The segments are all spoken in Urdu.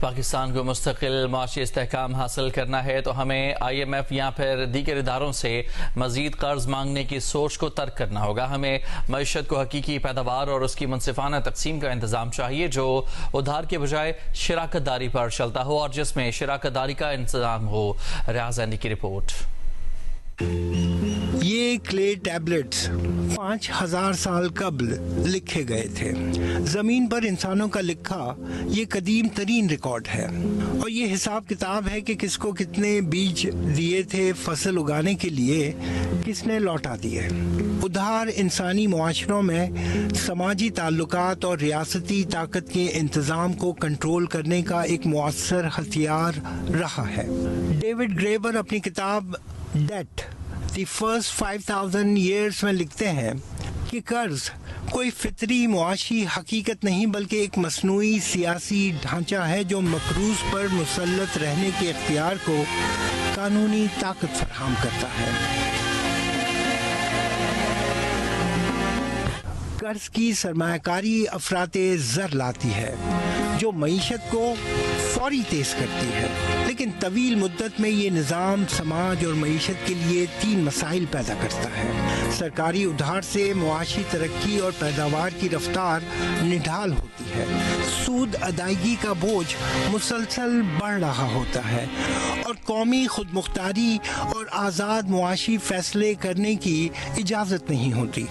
پاکستان کو مستقل معاشی استحکام حاصل کرنا ہے تو ہمیں IMF یا پھر دیگر اداروں سے مزید قرض مانگنے کی سوچ کو ترک کرنا ہوگا. ہمیں معیشت کو حقیقی پیداوار اور اس کی منصفانہ تقسیم کا انتظام چاہیے جو ادھار کے بجائے شراکت داری پر چلتا ہو اور جس میں شراکت داری کا انتظام ہو. ریاض زینڈی کی رپورٹ. یہ کلے ٹیبلٹس 5000 سال قبل لکھے گئے تھے. زمین پر انسانوں کا لکھا یہ قدیم ترین ریکارڈ ہے اور یہ حساب کتاب ہے کہ کس کو کتنے بیج دیے تھے فصل اگانے کے لیے, کس نے لوٹا دیے. ادھار انسانی معاشروں میں سماجی تعلقات اور ریاستی طاقت کے انتظام کو کنٹرول کرنے کا ایک مؤثر ہتھیار رہا ہے. ڈیوڈ گریبر اپنی کتاب ڈیٹ دی فرسٹ 5000 years میں لکھتے ہیں کہ قرض کوئی فطری معاشی حقیقت نہیں بلکہ ایک مصنوعی سیاسی ڈھانچہ ہے جو مقروض پر مسلط رہنے کے اختیار کو قانونی طاقت فراہم کرتا ہے. قرض کی سرمایہ کاری افراط زر لاتی ہے جو معیشت کو فوری تیز کرتی ہے, لیکن طویل مدت میں یہ نظام سماج اور معیشت کے لیے 3 مسائل پیدا کرتا ہے. سرکاری ادھار سے معاشی ترقی اور پیداوار کی رفتار نڈھال ہوتی ہے. سود ادائیگی کا بوجھ مسلسل بڑھ رہا ہوتا ہے اور قومی خود مختاری اور آزاد معاشی فیصلے کرنے کی اجازت نہیں ہوتی.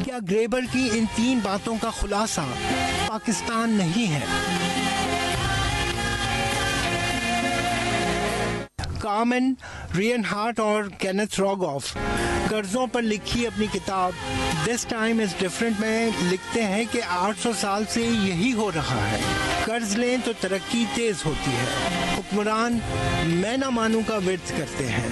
کیا گریبر کی ان 3 باتوں کا خلاصہ پاکستان نہیں ہے؟ کارمن ریئنہارٹ اور کینتھ روگوف قرضوں پر لکھی اپنی کتاب دس ٹائم از ڈفرنٹ میں لکھتے ہیں کہ 800 سال سے یہی ہو رہا ہے. قرض لیں تو ترقی تیز ہوتی ہے. حکمران میں نہ مانوں کا ورد کرتے ہیں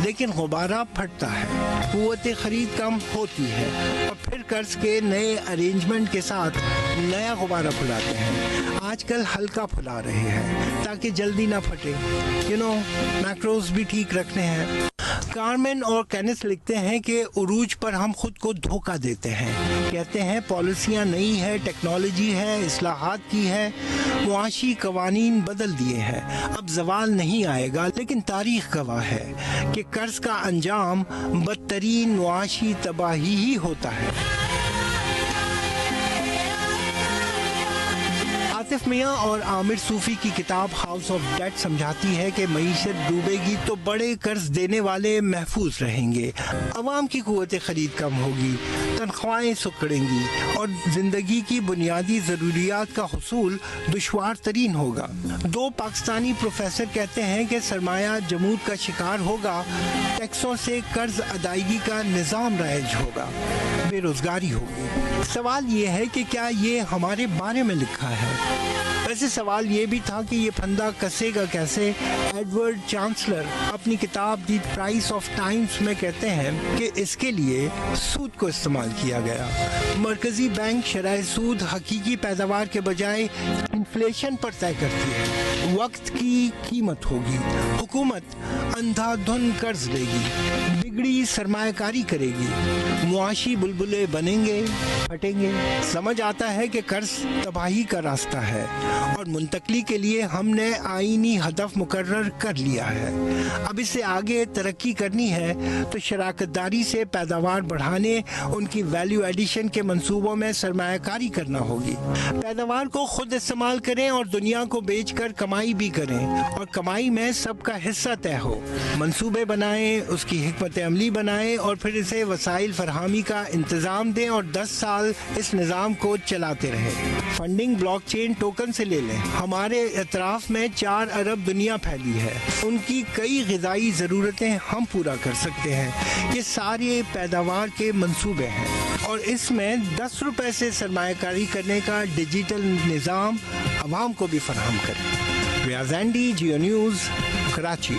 لیکن غبارہ پھٹتا ہے, قوت خرید کم ہوتی ہے اور پھر قرض کے نئے ارینجمنٹ کے ساتھ نیا غبارہ پھلاتے ہیں. آج کل ہلکا پھلا رہے ہیں تاکہ جلدی نہ پھٹے. میکروز بھی ٹھیک رکھنے ہیں. کارمن اور کینتھ لکھتے ہیں کہ عروج پر ہم خود کو دھوکہ دیتے ہیں. کہتے ہیں پالیسیاں نئی ہے, ٹیکنالوجی ہے, اصلاحات کی ہے, معاشی قوانین بدل دیے ہیں, اب زوال نہیں آئے گا. لیکن تاریخ گواہ ہے کہ قرض کا انجام بدترین معاشی تباہی ہی ہوتا ہے. آصف میاں اور عامر صوفی کی کتاب ہاؤس آف ڈیٹ سمجھاتی ہے کہ معیشت ڈوبے گی تو بڑے قرض دینے والے محفوظ رہیں گے, عوام کی قوت خرید کم ہوگی, تنخواہیں سکڑیں گی اور زندگی کی بنیادی ضروریات کا حصول دشوار ترین ہوگا. 2 پاکستانی پروفیسر کہتے ہیں کہ سرمایہ جمود کا شکار ہوگا, ٹیکسوں سے قرض ادائیگی کا نظام رائج ہوگا, بے روزگاری ہوگی. سوال یہ ہے کہ کیا یہ ہمارے بارے میں لکھا ہے؟ ویسے سوال یہ بھی تھا کہ یہ پھندا کسے گا کیسے. ایڈورڈ چانسلر اپنی کتاب دی پرائس آف ٹائمز میں کہتے ہیں کہ اس کے لیے سود کو استعمال کیا گیا. مرکزی بینک شرح سود حقیقی پیداوار کے بجائے انفلیشن پر طے کرتی ہے. وقت کی قیمت ہوگی. حکومت اندھا دھن قرض لے گی, بگڑی سرمایہ کاری کرے گی, معاشی بلبلے بنیں گے, پھٹیں گے. سمجھ آتا ہے کہ قرض تباہی کا راستہ ہے اور منتقلی کے لیے ہم نے آئینی ہدف مقرر کر لیا ہے. اب اس سے آگے ترقی کرنی ہے تو شراکت داری سے پیداوار بڑھانے, ان کی ویلیو ایڈیشن کے منصوبوں میں سرمایہ کاری کرنا ہوگی. پیداوار کو خود استعمال کریں اور دنیا کو بیچ کر کمائی بھی کریں اور کمائی میں سب کا حصہ طے ہو. منصوبے بنائیں, اس کی حکمت عملی بنائیں اور پھر اسے وسائل فراہمی کا انتظام دیں اور 10 سال اس نظام کو چلاتے رہیں. فنڈنگ بلاک چین ٹوکن سے لے لیں. ہمارے اطراف میں 4 ارب دنیا پھیلی ہے, ان کی کئی غذائی ضرورتیں ہم پورا کر سکتے ہیں. یہ سارے پیداوار کے منصوبے ہیں اور اس میں 10 روپے سے سرمایہ کاری کرنے کا ڈیجیٹل نظام عوام کو بھی فراہم کریں. ریاض زینڈی, جیو نیوز, کراچی.